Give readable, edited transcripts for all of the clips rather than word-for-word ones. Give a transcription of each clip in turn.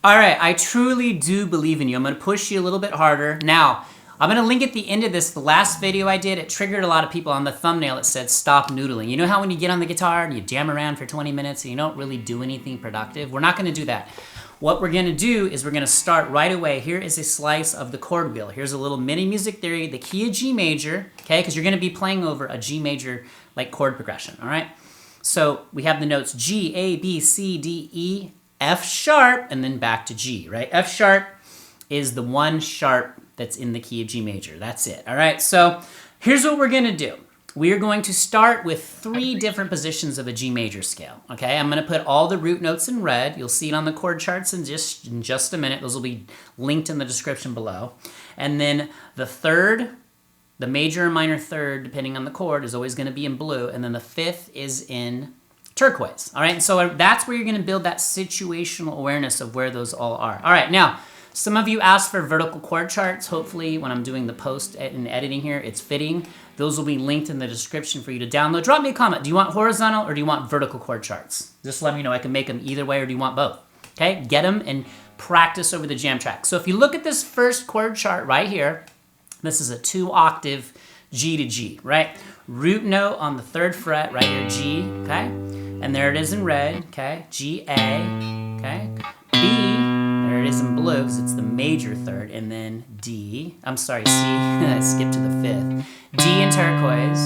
All right, I truly do believe in you. I'm gonna push you a little bit harder. Now, I'm gonna link at the end of this, the last video I did, it triggered a lot of people on the thumbnail. It said, stop noodling. You know how when you get on the guitar and you jam around for 20 minutes and you don't really do anything productive? We're not gonna do that. What we're gonna do is we're gonna start right away. Here is a slice of the chord wheel. Here's a little mini music theory, the key of G major, okay? Because you're gonna be playing over a G major like chord progression, all right? So we have the notes G, A, B, C, D, E, F sharp, and then back to G, right? F sharp is the one sharp that's in the key of G major. That's it, all right? So here's what we're gonna do. We are going to start with 3 different positions of a G major scale, okay? I'm gonna put all the root notes in red. You'll see it on the chord charts in just a minute. Those will be linked in the description below. And then the third, the major and minor third, depending on the chord, is always gonna be in blue, and then the 5th is in turquoise, all right? And so that's where you're gonna build that situational awareness of where those all are. All right, now, some of you asked for vertical chord charts. Hopefully, when I'm doing the post and editing here, it's fitting. Those will be linked in the description for you to download. Drop me a comment. Do you want horizontal or do you want vertical chord charts? Just let me know. I can make them either way, or do you want both? Okay, get them and practice over the jam track. So if you look at this first chord chart right here, this is a 2-octave G to G, right? Root note on the 3rd fret right here, G, okay? And there it is in red, okay? G, A, okay? B, there it is in blue because it's the major third, and then D, I'm sorry, C, I skipped to the 5th. D in turquoise,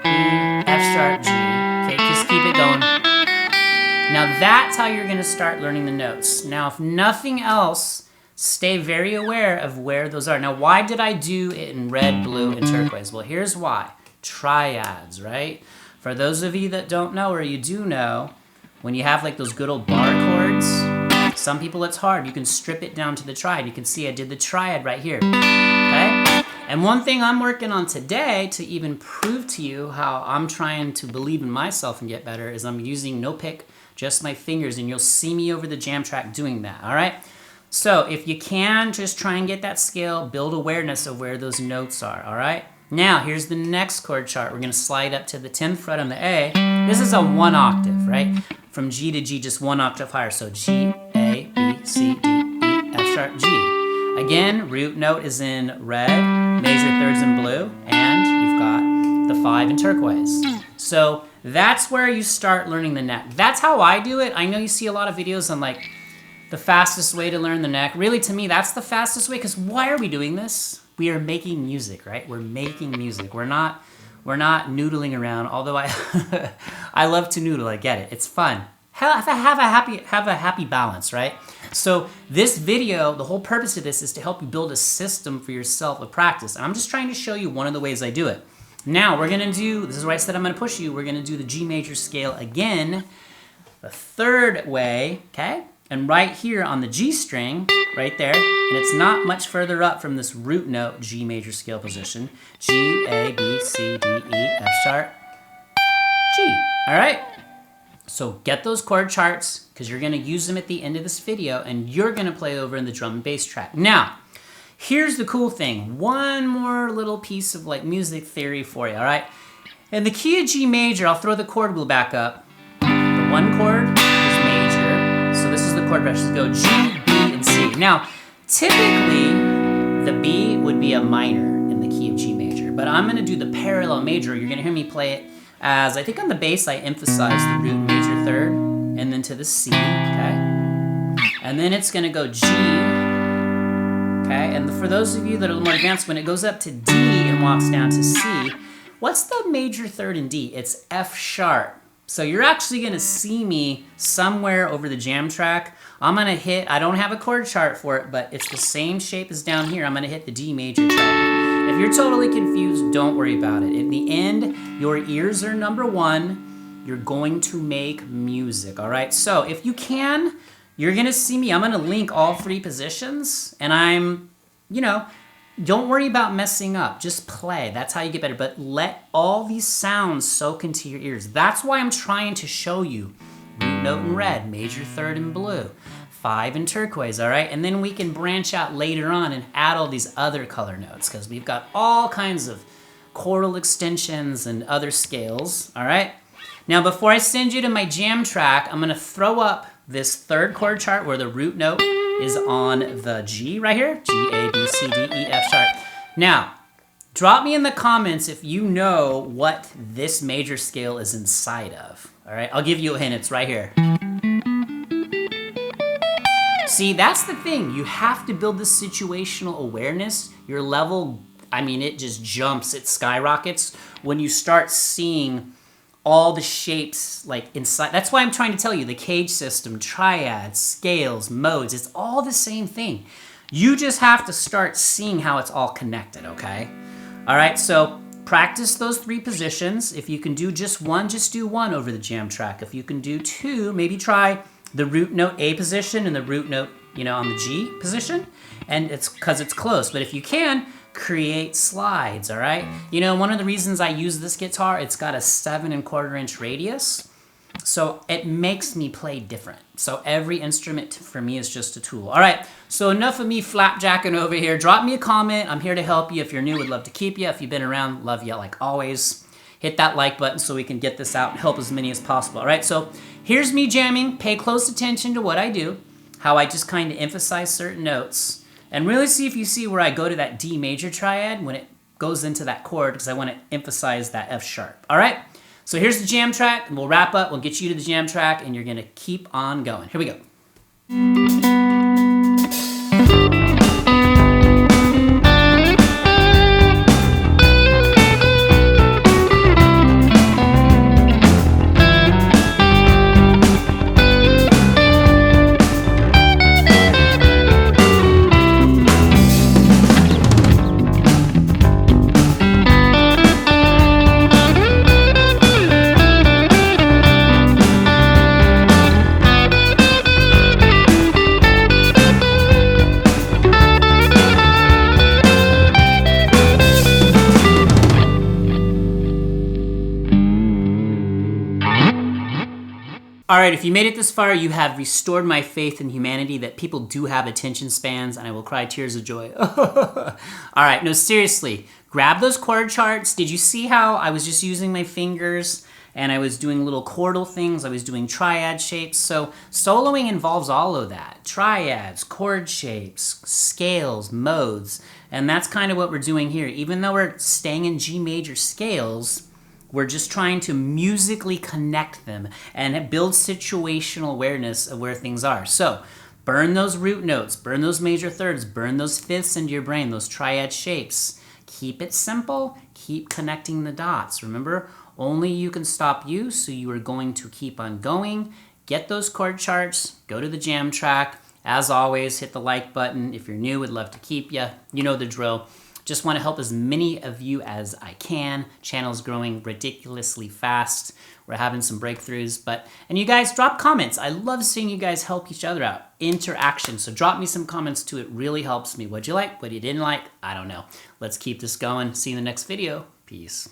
E, F sharp, G, okay? Just keep it going. Now that's how you're gonna start learning the notes. Now if nothing else, stay very aware of where those are. Now why did I do it in red, blue, and turquoise? Well, here's why. Triads, right? For those of you that don't know, or you do know, when you have like those good old bar chords, some people it's hard. You can strip it down to the triad. You can see I did the triad right here, okay? And one thing I'm working on today to even prove to you how I'm trying to believe in myself and get better is I'm using no pick, just my fingers, and you'll see me over the jam track doing that, all right? So if you can, just try and get that scale, build awareness of where those notes are, all right? Now, here's the next chord chart. We're gonna slide up to the 10th fret on the A. This is a 1 octave, right? From G to G, just 1 octave higher. So G, A, B, C, D, E, F sharp, G. Again, root note is in red, major thirds in blue, and you've got the 5 in turquoise. So that's where you start learning the neck. That's how I do it. I know you see a lot of videos on like the fastest way to learn the neck. Really, to me, that's the fastest way, because why are we doing this? We are making music, right? We're making music. We're not noodling around, although I love to noodle, I get it. It's fun. Have a happy balance, right? So this video, the whole purpose of this is to help you build a system for yourself of practice. And I'm just trying to show you one of the ways I do it. Now we're gonna do, this is why I said I'm gonna push you, we're gonna do the G major scale again, the 3rd way, okay? And right here on the G string, right there, and it's not much further up from this root note G major scale position, G, A, B, C, D, E, F sharp, G, all right? So get those chord charts, because you're gonna use them at the end of this video, and you're gonna play over in the drum and bass track. Now, here's the cool thing. One more little piece of like music theory for you, all right? In the key of G major, I'll throw the chord wheel back up. The 1 chord is major, so this is the chord progressions. Go G, B, and C. Now, typically, the B would be a minor in the key of G major, but I'm gonna do the parallel major. You're gonna hear me play it as, I think on the bass, I emphasize the root major 3rd, and then to the C, okay? And then it's gonna go G, okay? And for those of you that are a little more advanced, when it goes up to D and walks down to C, what's the major 3rd in D? It's F sharp. So you're actually gonna see me somewhere over the jam track. I'm gonna hit, I don't have a chord chart for it, but it's the same shape as down here. I'm gonna hit the D major track. If you're totally confused, don't worry about it. In the end, your ears are number 1. You're going to make music, all right? So if you can, you're gonna see me. I'm gonna link all 3 positions, and I'm, you know, don't worry about messing up. Just play. That's how you get better. But let all these sounds soak into your ears. That's why I'm trying to show you root note in red, major 3rd in blue, 5 in turquoise, all right? And then we can branch out later on and add all these other color notes, because we've got all kinds of chordal extensions and other scales, all right? Now, before I send you to my jam track, I'm gonna throw up this 3rd chord chart where the root note is on the G right here. G, A, B, C, D, E, F sharp. Now, drop me in the comments if you know what this major scale is inside of. All right, I'll give you a hint. It's right here. See, that's the thing. You have to build this situational awareness. Your level, I mean, it just jumps. It skyrockets when you start seeing all the shapes like inside. That's why I'm trying to tell you the cage system, triads, scales, modes, it's all the same thing. You just have to start seeing how it's all connected, okay? All right, so practice those 3 positions. If you can do just one, just do one over the jam track. If you can do 2, maybe try the root note A position and the root note, you know, on the G position. And it's because it's close, but if you can, create slides, all right? You know, one of the reasons I use this guitar, it's got a 7¼ inch radius. So it makes me play different. So every instrument for me is just a tool. All right, so enough of me flapjacking over here. Drop me a comment. I'm here to help you. If you're new, would love to keep you. If you've been around, love you like always. Hit that like button so we can get this out and help as many as possible. All right, so here's me jamming. Pay close attention to what I do, how I just kind of emphasize certain notes, and really see if you see where I go to that D major triad when it goes into that chord, because I want to emphasize that F sharp. All right? So here's the jam track, and we'll wrap up. We'll get you to the jam track, and you're going to keep on going. Here we go. All right, if you made it this far, you have restored my faith in humanity that people do have attention spans, and I will cry tears of joy. All right, no, seriously, grab those chord charts. Did you see how I was just using my fingers and I was doing little chordal things? I was doing triad shapes. So soloing involves all of that. Triads, chord shapes, scales, modes, and that's kind of what we're doing here. Even though we're staying in G major scales, we're just trying to musically connect them and build situational awareness of where things are. So burn those root notes, burn those major thirds, burn those fifths into your brain, those triad shapes. Keep it simple, keep connecting the dots. Remember, only you can stop you, so you are going to keep on going. Get those chord charts, go to the jam track. As always, hit the like button. If you're new, would love to keep you. You know the drill. Just want to help as many of you as I can. Channel's growing ridiculously fast. We're having some breakthroughs, and you guys drop comments. I love seeing you guys help each other out. Interaction. So drop me some comments too. It really helps me. What'd you like? What you didn't like? I don't know. Let's keep this going. See you in the next video. Peace.